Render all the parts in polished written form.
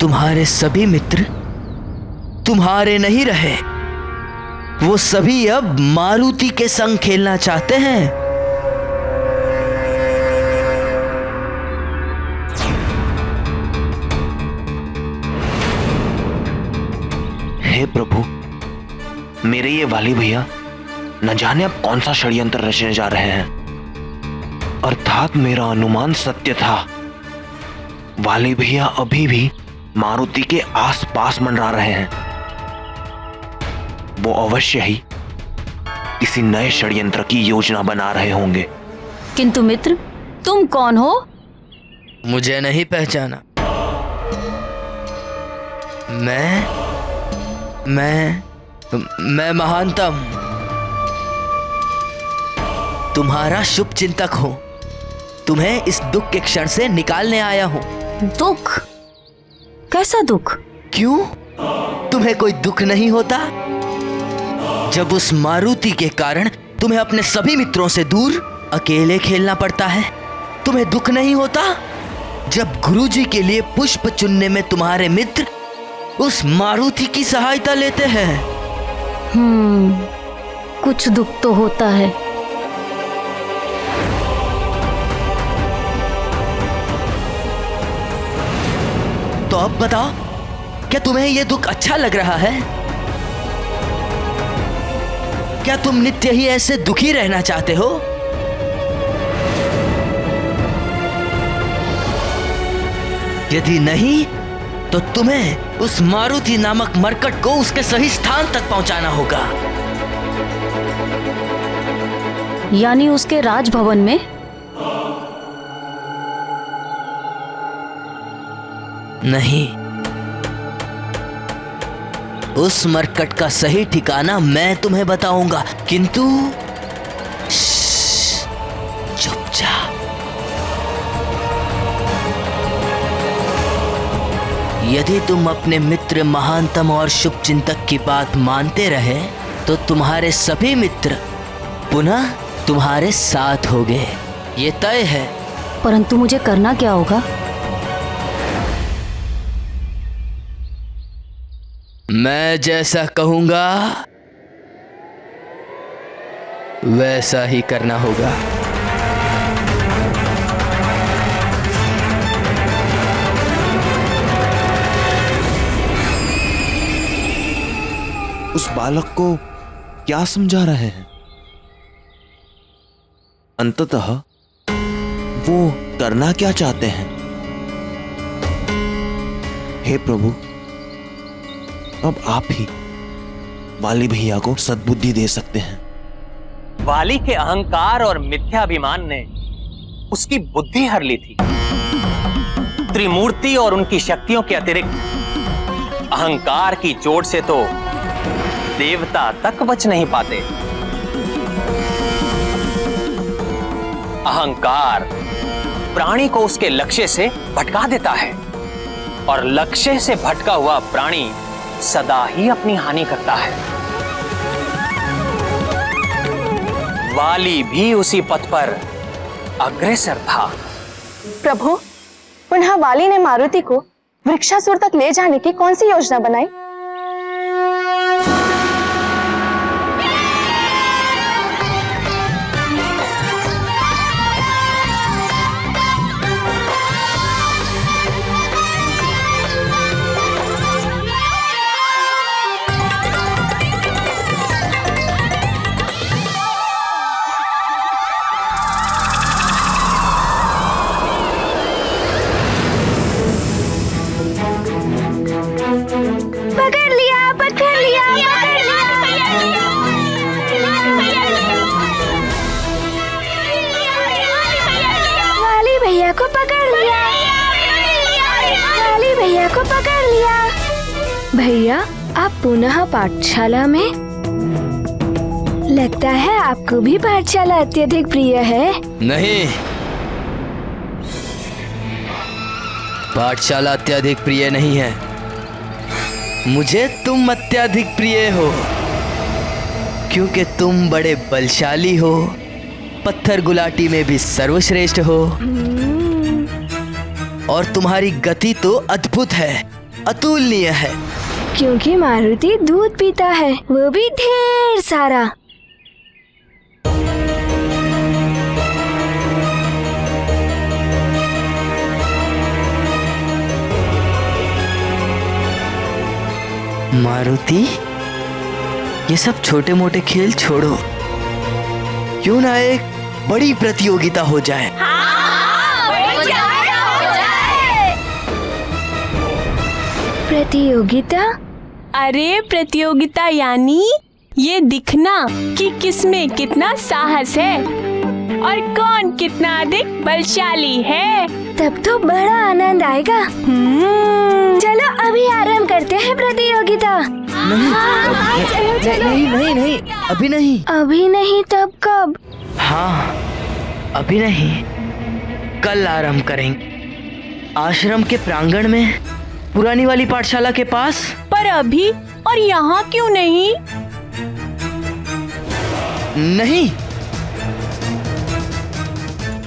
तुम्हारे सभी मित्र तुम्हारे नहीं रहे। वो सभी अब मारुति के संग खेलना चाहते हैं। हे प्रभु, मेरे ये वाली भैया न जाने अब कौन सा षड्यंत्र रचने जा रहे हैं। अर्थात मेरा अनुमान सत्य था। वाली भैया अभी भी मारुति के आसपास मंडरा रहे हैं। वो अवश्य ही किसी नए षड्यंत्र की योजना बना रहे होंगे। किंतु मित्र, तुम कौन हो? मुझे नहीं पहचाना। मैं महानतम तुम्हारा शुभ चिंतक हूं। तुम्हें इस दुख के क्षण से निकालने आया हूं। दुख? कैसा दुख? क्यों, तुम्हें कोई दुख नहीं होता जब उस मारुति के कारण तुम्हें अपने सभी मित्रों से दूर अकेले खेलना पड़ता है? तुम्हें दुख नहीं होता जब गुरुजी के लिए पुष्प चुनने में तुम्हारे मित्र उस मारुति की सहायता लेते हैं? कुछ दुख तो होता है। तो अब बताओ, क्या तुम्हें यह दुख अच्छा लग रहा है? क्या तुम नित्य ही ऐसे दुखी रहना चाहते हो? यदि नहीं तो तुम्हें उस मारुति नामक मरकट को उसके सही स्थान तक पहुंचाना होगा। यानी उसके राजभवन में? नहीं, उस मरकट का सही ठिकाना मैं तुम्हें बताऊंगा, किंतु चुपचाप। यदि तुम अपने मित्र महानतम और शुभ चिंतक की बात मानते रहे तो तुम्हारे सभी मित्र पुनः तुम्हारे साथ होंगे, ये तय है। परंतु मुझे करना क्या होगा? मैं जैसा कहूंगा वैसा ही करना होगा। उस बालक को क्या समझा रहे हैं? अंततः वो करना क्या चाहते हैं? हे प्रभु, अब आप ही वाली भैया को सद्बुद्धि दे सकते हैं। वाली के अहंकार और मिथ्याभिमान ने उसकी बुद्धि हर ली थी। त्रिमूर्ति और उनकी शक्तियों के अतिरिक्त अहंकार की चोट से तो देवता तक बच नहीं पाते। अहंकार प्राणी को उसके लक्ष्य से भटका देता है और लक्ष्य से भटका हुआ प्राणी सदा ही अपनी हानि करता है। वाली भी उसी पथ पर अग्रसर था। प्रभु, पुनः वाली ने मारुति को वृक्षासुर तक ले जाने की कौन सी योजना बनाई? भैया, आप पुनः पाठशाला में? लगता है आपको भी पाठशाला अत्यधिक प्रिय है। नहीं, पाठशाला अत्यधिक प्रिय नहीं है। मुझे तुम अत्यधिक प्रिय हो, क्योंकि तुम बड़े बलशाली हो, पत्थर गुलाटी में भी सर्वश्रेष्ठ हो और तुम्हारी गति तो अद्भुत है। अतुलनीय है। क्योंकि मारुति दूध पीता है, वो भी ढेर सारा। मारुति, ये सब छोटे मोटे खेल छोड़ो, क्यों ना एक बड़ी प्रतियोगिता हो जाए। प्रतियोगिता? अरे प्रतियोगिता यानी ये दिखना कि किसमें कितना साहस है और कौन कितना अधिक बलशाली है। तब तो बड़ा आनंद आएगा। चलो अभी आरंभ करते हैं प्रतियोगिता। नहीं, अभी नहीं। अभी नहीं तब कब? हाँ, अभी नहीं, कल आरंभ करेंगे। आश्रम के प्रांगण में, पुरानी वाली पाठशाला के पास। पर अभी और यहाँ क्यों नहीं? नहीं,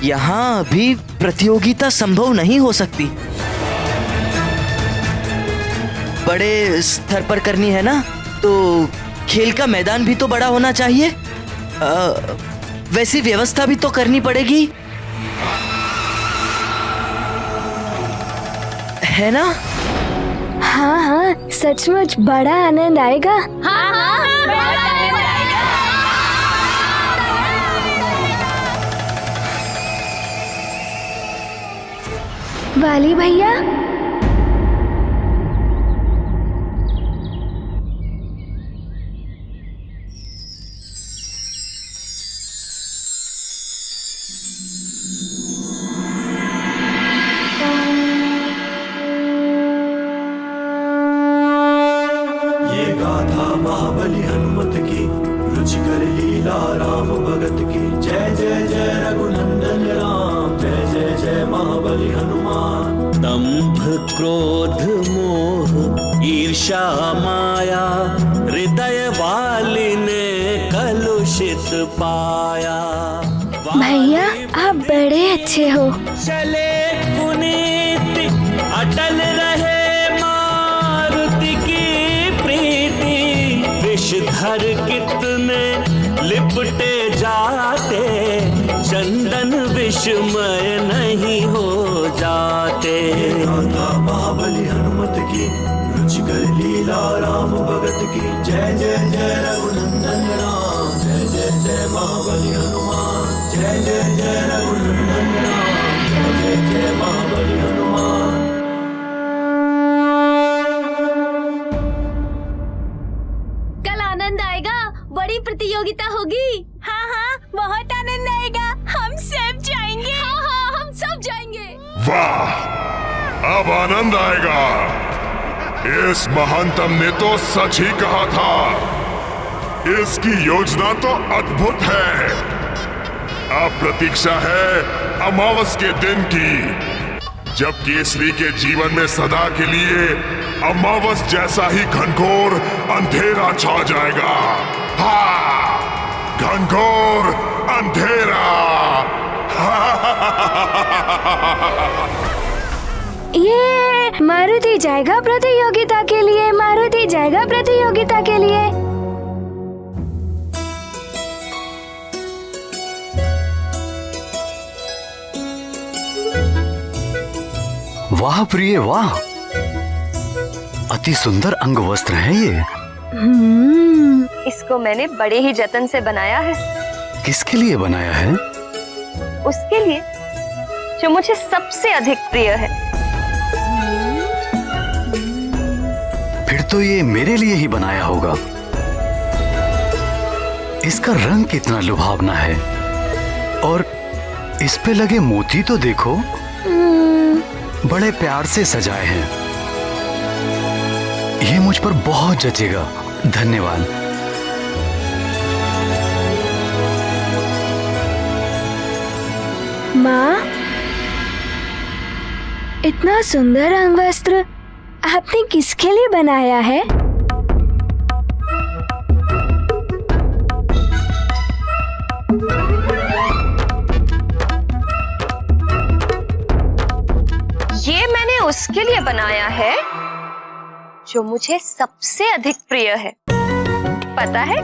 यहाँ अभी प्रतियोगिता संभव नहीं हो सकती। बड़े स्तर पर करनी है ना, तो खेल का मैदान भी तो बड़ा होना चाहिए। वैसी व्यवस्था भी तो करनी पड़ेगी, है ना? हाँ, सचमुच बड़ा आनंद आएगा। वाली भैया, ये गाथा महाबली हनुमत की, रुचिकर लीला राम भगत की। जय जय जय रघुनंदन राम, जय जय जय महाबली हनुमान। दंभ क्रोध मोह ईर्षा माया, हृदय वाली ने कलुषित पाया। भैया आप बड़े अच्छे हो। चले पुनीत अटल रहे मारुति की प्रीति। विषधर कितने लिपटे जाते, चंदन विषमय नहीं हो जाते। गाथा महाबली हनुमत की, रुचिकर लीला राम भगत की। जय जय जय रघुनंदन राम, जय जय जय महाबली हनुमान। जय जय जय रघुनंदन राम, जय जय जय महाबली हनुमान। कल आनंद आएगा, बड़ी प्रतियोगिता होगी। हाँ, बहुत आनंद आएगा। हम सब जाएंगे। हाँ, हम सब जाएंगे। वाह, अब आनंद आएगा। इस महानतम ने तो सच ही कहा था। इसकी योजना तो अद्भुत है। अब प्रतीक्षा है अमावस के दिन की, जब केसरी के जीवन में सदा के लिए अमावस जैसा ही घनघोर अंधेरा छा जाएगा। हाँ, घनघोर अंधेरा। ये मारुति जाएगा प्रतियोगिता के लिए, मारुति जाएगा प्रतियोगिता के लिए। वाह प्रिय वाह, अति सुंदर अंग वस्त्र हैं ये। इसको मैंने बड़े ही जतन से बनाया है। किसके लिए बनाया है? उसके लिए जो मुझे सबसे अधिक प्रिय है। फिर तो ये मेरे लिए ही बनाया होगा। इसका रंग कितना लुभावना है, और इस पे लगे मोती तो देखो, बड़े प्यार से सजाए हैं। ये मुझ पर बहुत जचेगा। धन्यवाद। माँ, इतना सुंदर अंगवस्त्र आपने किसके लिए बनाया है? ये मैंने उसके लिए बनाया है जो मुझे सबसे अधिक प्रिय है। पता है,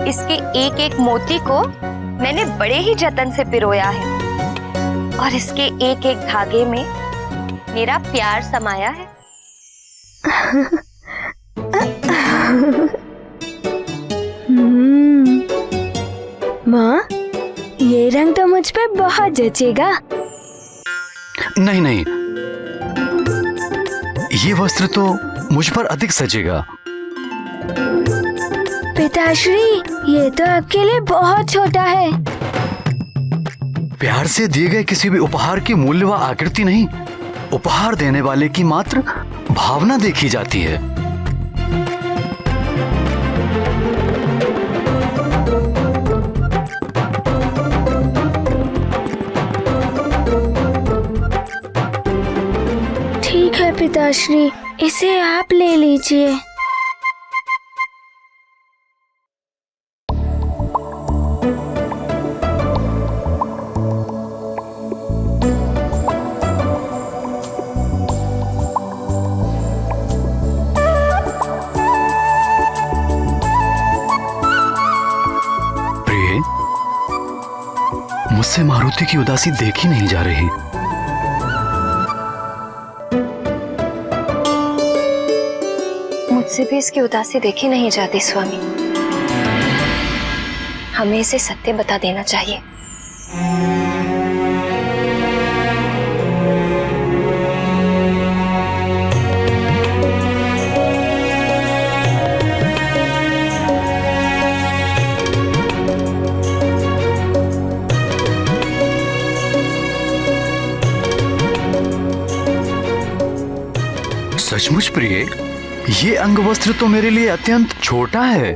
इसके एक एक मोती को मैंने बड़े ही जतन से पिरोया है और इसके एक एक धागे में मेरा प्यार समाया है। माँ, ये रंग तो मुझ पे बहुत जचेगा। नहीं नहीं, ये वस्त्र तो मुझ पर अधिक सजेगा। पिताश्री, ये तो आपके लिए बहुत छोटा है। प्यार से दिए गए किसी भी उपहार की मूल्य व आकृति नहीं, उपहार देने वाले की मात्र भावना देखी जाती है। ठीक है पिताश्री, इसे आप ले लीजिए। मुझसे मारुति की उदासी देखी नहीं जा रही। मुझसे भी इसकी उदासी देखी नहीं जाती स्वामी। हमें इसे सत्य बता देना चाहिए। सचमुच प्रिय, ये अंगवस्त्र तो मेरे लिए अत्यंत छोटा है।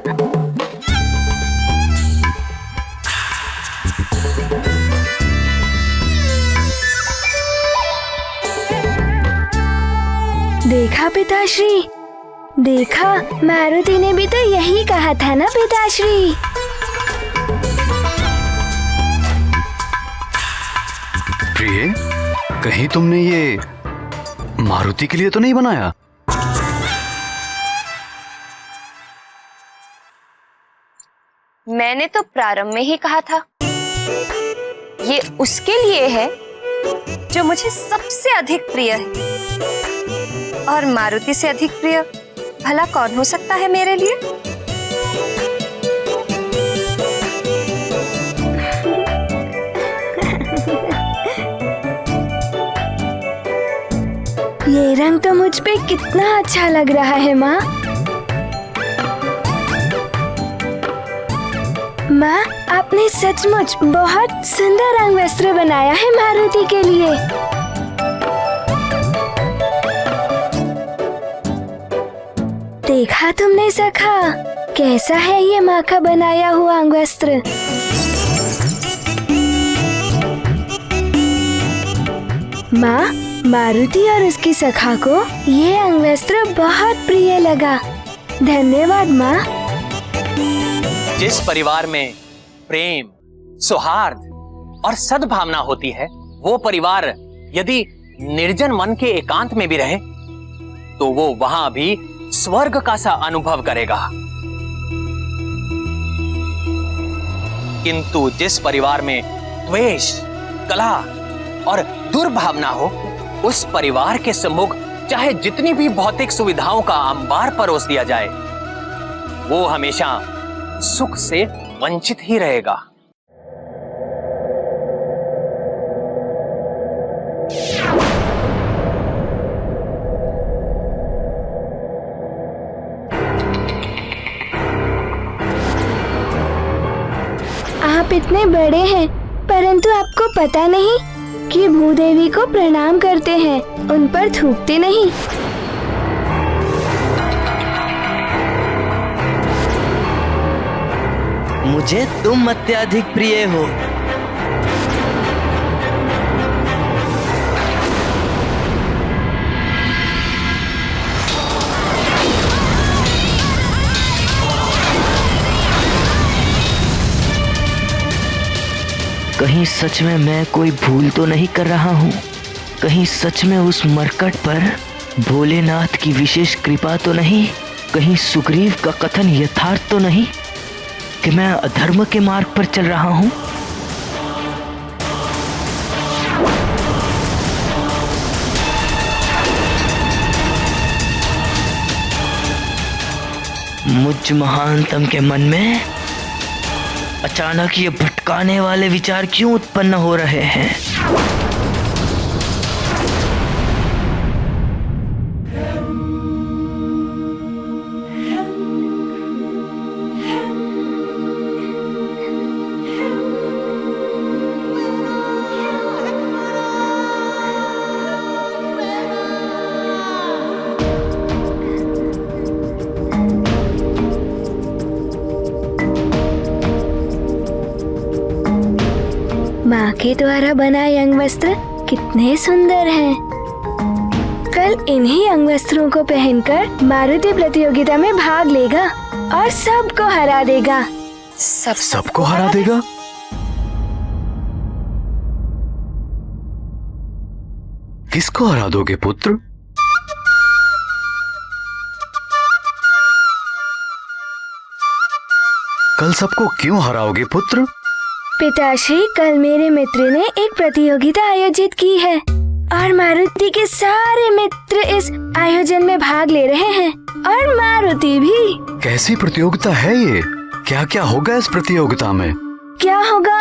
देखा पिताश्री, देखा, मारुति ने भी तो यही कहा था ना पिताश्री। प्रिय, कहीं तुमने ये मारुति के लिए तो नहीं बनाया? मैंने तो प्रारंभ में ही कहा था, ये उसके लिए है जो मुझे सबसे अधिक प्रिय है। और मारुति से अधिक प्रिय भला कौन हो सकता है मेरे लिए? ये रंग तो मुझ पे कितना अच्छा लग रहा है माँ। माँ, आपने सचमुच बहुत सुंदर रंग वस्त्र बनाया है मारुति के लिए। देखा तुमने सखा, कैसा है ये माँ का बनाया हुआ अंग वस्त्र? माँ, मारुति और उसकी सखा को ये अंग वस्त्र बहुत प्रिय लगा। धन्यवाद माँ। जिस परिवार में प्रेम, सौहार्द और सद्भावना होती है, वो परिवार यदि निर्जन मन के एकांत में भी रहे तो वो वहां भी स्वर्ग का सा अनुभव करेगा। किंतु जिस परिवार में द्वेष, कलह और दुर्भावना हो, उस परिवार के सम्मुख चाहे जितनी भी भौतिक सुविधाओं का अंबार परोस दिया जाए, वो हमेशा सुख से वंचित ही रहेगा। आप इतने बड़े हैं, परंतु आपको पता नहीं कि भूदेवी को प्रणाम करते हैं, उन पर थूकते नहीं। मुझे तुम अत्यधिक प्रिय हो। कहीं सच में मैं कोई भूल तो नहीं कर रहा हूँ? कहीं सच में उस मरकट पर भोलेनाथ की विशेष कृपा तो नहीं, कहीं सुग्रीव का कथन यथार्थ तो नहीं कि मैं अधर्म के मार्ग पर चल रहा हूं? मुझ महानतम के मन में अचानक ये भटकाने वाले विचार क्यों उत्पन्न हो रहे हैं? माँ के द्वारा बनाए अंग वस्त्र कितने सुंदर हैं। कल इन्हीं अंग वस्त्रों को पहनकर मारुति प्रतियोगिता में भाग लेगा और सबको हरा देगा। सबको हरा देगा? किसको हरा दोगे पुत्र? कल सबको क्यों हराओगे पुत्र? पिताश्री, कल मेरे मित्र ने एक प्रतियोगिता आयोजित की है और मारुति के सारे मित्र इस आयोजन में भाग ले रहे हैं और मारुति भी। कैसी प्रतियोगिता है ये? क्या क्या होगा इस प्रतियोगिता में? क्या होगा?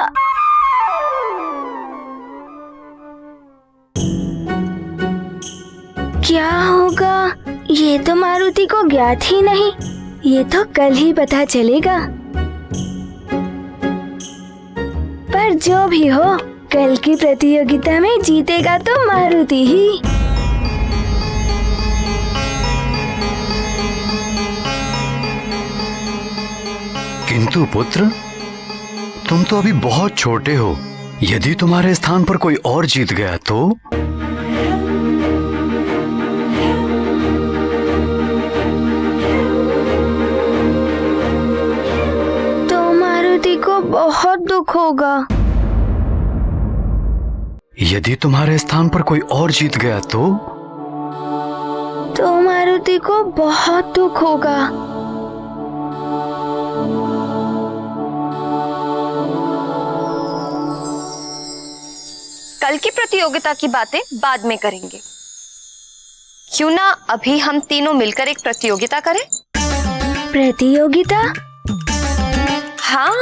क्या होगा ये तो मारुति को ज्ञात ही नहीं। ये तो कल ही पता चलेगा। पर जो भी हो, कल की प्रतियोगिता में जीतेगा तो मारुति ही। किंतु पुत्र, तुम तो अभी बहुत छोटे हो। यदि तुम्हारे स्थान पर कोई और जीत गया तो? मारुति को बहुत दुख होगा। यदि तुम्हारे स्थान पर कोई और जीत गया तो मारुति को बहुत दुख होगा। कल की प्रतियोगिता की बातें बाद में करेंगे। क्यों ना अभी हम तीनों मिलकर एक प्रतियोगिता करें? प्रतियोगिता? हाँ।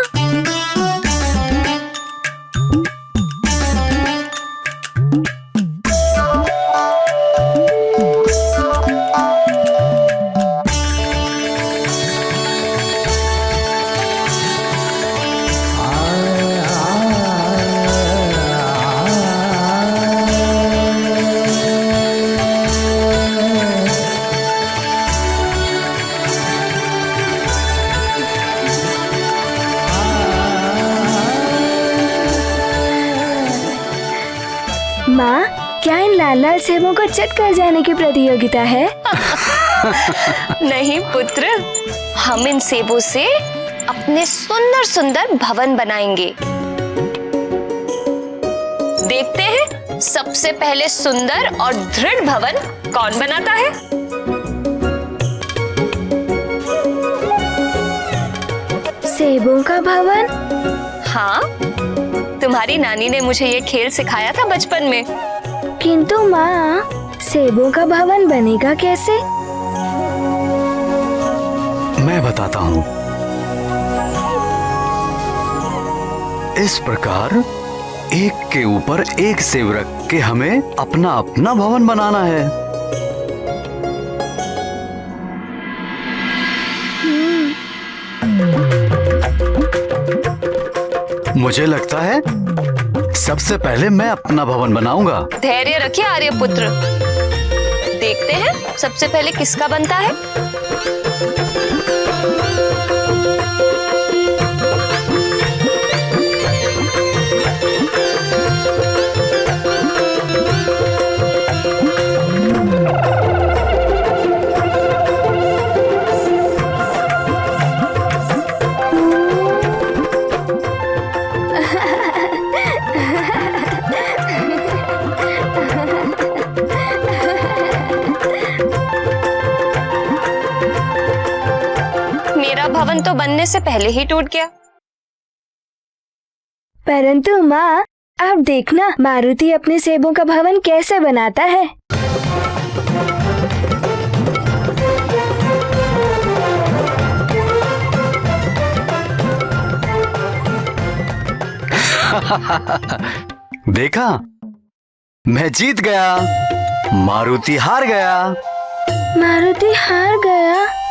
माँ, क्या इन लाल लाल सेबों को चट कर जाने की प्रतियोगिता है? नहीं पुत्र, हम इन सेबों से अपने सुंदर सुंदर भवन बनाएंगे। देखते हैं सबसे पहले सुंदर और दृढ़ भवन कौन बनाता है। सेबों का भवन? हाँ, तुम्हारी नानी ने मुझे ये खेल सिखाया था बचपन में। किंतु माँ, सेबों का भवन बनेगा कैसे? मैं बताता हूँ। इस प्रकार एक के ऊपर एक सेब रख के हमें अपना अपना भवन बनाना है। मुझे लगता है सबसे पहले मैं अपना भवन बनाऊंगा। धैर्य रखिए आर्यपुत्र, देखते हैं सबसे पहले किसका बनता है। मेरा भवन तो बनने से पहले ही टूट गया। परंतु माँ, आप देखना मारुति अपने सेबों का भवन कैसे बनाता है। देखा, मैं जीत गया, मारुति हार गया। मारुति हार गया?